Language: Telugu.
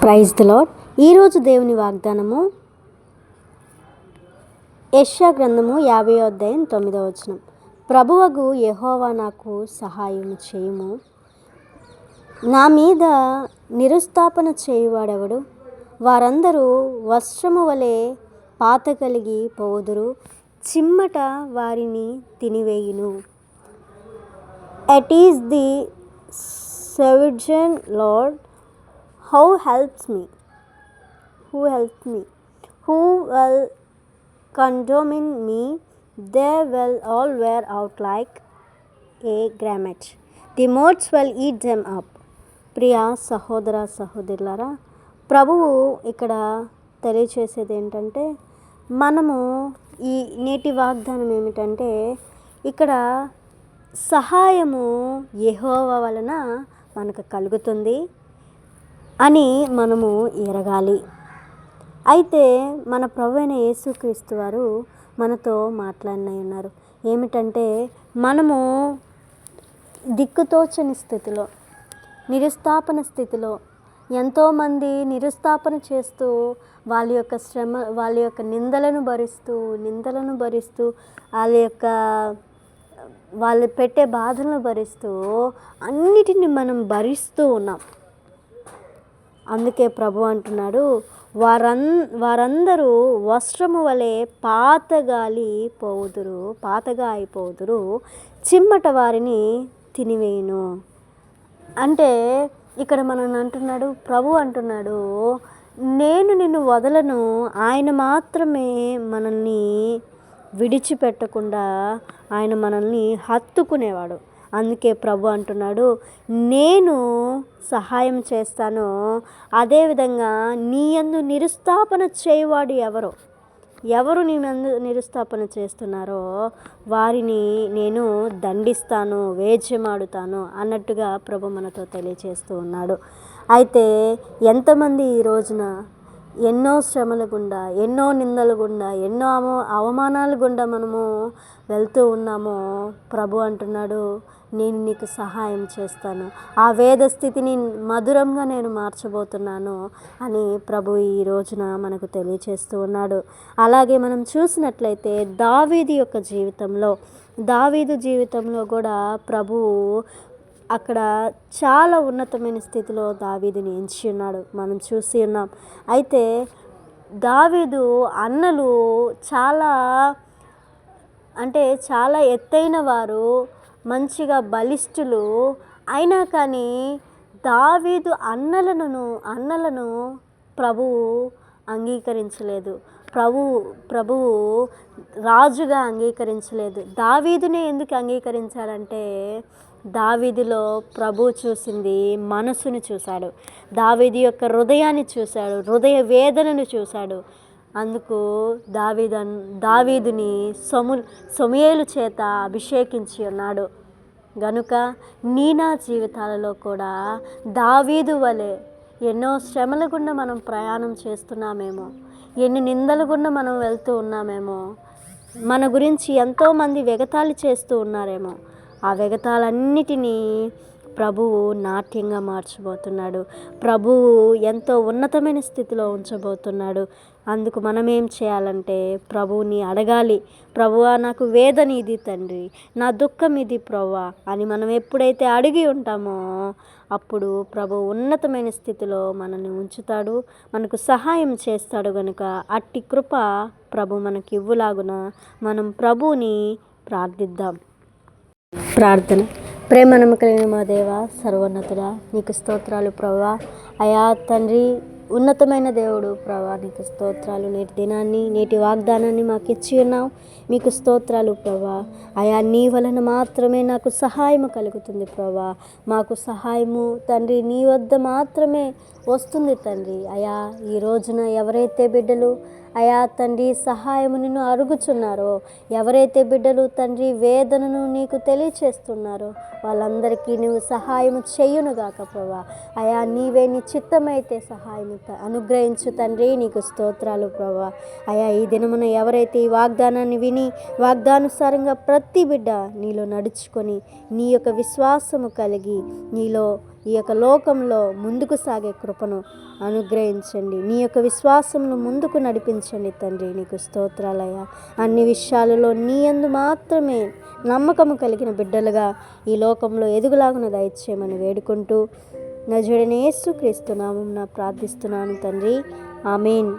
Praise the lord. ఈరోజు దేవుని వాగ్దానము యెషయా గ్రంథము 50వ అధ్యాయం 9వ వచనం. ప్రభువగు యెహోవా నాకు సహాయము చేయుము, నా మీద నిరుస్థాపన చేయువాడెవడు? వారందరూ వస్త్రము వలె పాత కలిగి పోదురు, చిమ్మట వారిని తినివేయును. It is the sovereign Lord who helps me. Who will condemn me? They will all wear out like a garment. The moths will eat them up. ప్రియ సహోదర సహోదరులారా, ప్రభువు ఇక్కడ తెలియచేసేది ఏంటంటే, మనము ఈ నేటి వాగ్దానం ఏమిటంటే, ఇక్కడ సహాయము యెహోవా వలన మనకు కలుగుతుంది అని మనము ఎరగాలి. అయితే మన ప్రభువైన యేసుక్రీస్తు వారు మనతో మాట్లాడిన ఉన్నారు. ఏమిటంటే, మనము దిక్కుతోచని స్థితిలో, నిరుస్థాపన స్థితిలో, ఎంతోమంది నిరుస్థాపన చేస్తూ వాళ్ళ యొక్క శ్రమ, వాళ్ళ యొక్క నిందలను భరిస్తూ వాళ్ళు పెట్టే బాధలను భరిస్తూ అన్నిటిని మనం భరిస్తూ ఉన్నాం. అందుకే ప్రభు అంటున్నాడు, వారందరూ వస్త్రము వలె పాతగా అయిపోదురు, చిమ్మట వారిని తినివేయును. అంటే ఇక్కడ ప్రభు అంటున్నాడు, నేను నిన్ను వదలను. ఆయన మాత్రమే మనల్ని విడిచిపెట్టకుండా ఆయన మనల్ని హత్తుకునేవాడు. అందుకే ప్రభు అంటున్నాడు, నేను సహాయం చేస్తాను. అదేవిధంగా నీ యందు నిరుస్థాపన చేయవాడు ఎవరు నీ యందు నిరుస్థాపన చేస్తున్నారో వారిని నేను దండిస్తాను, వేద్యమాడుతాను అన్నట్టుగా ప్రభు మనతో తెలియచేస్తూ ఉన్నాడు. అయితే ఎంతమంది ఈ రోజున ఎన్నో శ్రమల గుండా, ఎన్నో నిందల గుండా, ఎన్నో అవమానాల గుండా మనము వెళ్తూ ఉన్నామో, ప్రభు అంటున్నాడు, నేను నీకు సహాయం చేస్తాను, ఆ వేద స్థితిని మధురంగా నేను మార్చబోతున్నాను అని ప్రభు ఈ రోజున మనకు తెలియచేస్తూ ఉన్నాడు. అలాగే మనం చూసినట్లయితే దావీదు జీవితంలో కూడా ప్రభువు అక్కడ చాలా ఉన్నతమైన స్థితిలో దావీదుని ఎంచి ఉన్నాడు, మనం చూసి ఉన్నాం. అయితే దావీదు అన్నలు చాలా ఎత్తైన వారు, మంచిగా బలిష్ఠులు అయినా కానీ దావీదు అన్నలను ప్రభువు అంగీకరించలేదు. ప్రభువు రాజుగా అంగీకరించలేదు. దావీదునే ఎందుకు అంగీకరించాడంటే, దావీదులో ప్రభు చూసింది మనసుని చూశాడు, దావీదు యొక్క హృదయాన్ని చూశాడు, హృదయ వేదనను చూశాడు. అందుకు దావీదుని సమూయేలు చేత అభిషేకించి ఉన్నాడు. గనుక నా జీవితాలలో కూడా దావీదు వలె ఎన్నో శ్రమల గుండా మనం ప్రయాణం చేస్తున్నామేమో, ఎన్ని నిందల గుండా మనం వెళ్తూ ఉన్నామేమో, మన గురించి ఎంతోమంది వెగతాళి చేస్తూ ఉన్నారేమో, ఆ వెగతాలన్నిటినీ ప్రభువు నాట్యంగా మార్చబోతున్నాడు. ప్రభువు ఎంతో ఉన్నతమైన స్థితిలో ఉంచబోతున్నాడు. అందుకు మనం ఏం చేయాలంటే, ప్రభువుని అడగాలి. ప్రభువా, నాకు వేదన ఇది తండ్రి, నా దుఃఖం ఇది ప్రభువా అని మనం ఎప్పుడైతే అడిగి ఉంటామో అప్పుడు ప్రభు ఉన్నతమైన స్థితిలో మనల్ని ఉంచుతాడు, మనకు సహాయం చేస్తాడు. కనుక అట్టి కృప ప్రభు మనకి ఇవ్వులాగున మనం ప్రభువుని ప్రార్థిద్దాం. ప్రార్థన. ప్రేమ నమ్మకమైన మా దేవ, సర్వోన్నతుడా, నీకు స్తోత్రాలు ప్రభువా. అయా తండ్రి, ఉన్నతమైన దేవుడు ప్రభువా, నీకు స్తోత్రాలు. నేటి దినాన్ని, నేటి వాగ్దానాన్ని మాకు ఇచ్చి ఉన్నావు, మీకు స్తోత్రాలు ప్రభువా. అయా నీ వలన మాత్రమే నాకు సహాయము కలుగుతుంది ప్రభువా. మాకు సహాయము తండ్రి నీ వద్ద మాత్రమే వస్తుంది తండ్రి. అయా ఈ రోజున ఎవరైతే బిడ్డలు అయా తండ్రి సహాయము నిన్ను అరుగుచున్నారో, ఎవరైతే బిడ్డలు తండ్రి వేదనను నీకు తెలియచేస్తున్నారో వాళ్ళందరికీ నువ్వు సహాయము చేయునుగాక ప్రభా. అయా నీవే నీ చిత్తమైతే సహాయము అనుగ్రహించు తండ్రి, నీకు స్తోత్రాలు ప్రభా. అయా ఈ దినమున ఎవరైతే ఈ వాగ్దానాన్ని విని వాగ్దానుసారంగా ప్రతి బిడ్డ నీలో నడుచుకొని నీ యొక్క విశ్వాసము కలిగి నీలో ఈ యొక్క లోకంలో ముందుకు సాగే కృపను అనుగ్రహించండి. నీ యొక్క విశ్వాసమును ముందుకు నడిపించండి తండ్రి. నీకు స్తోత్రాలయ్యా. అన్ని విషయాలలో నీ యందు మాత్రమే నమ్మకము కలిగిన బిడ్డలుగా ఈ లోకంలో ఎదుగులాగున దయచేయమని వేడుకుంటూ నజరేయుడైన యేసుక్రీస్తు నామమున ప్రార్థిస్తున్నాను తండ్రి. ఆమేన్.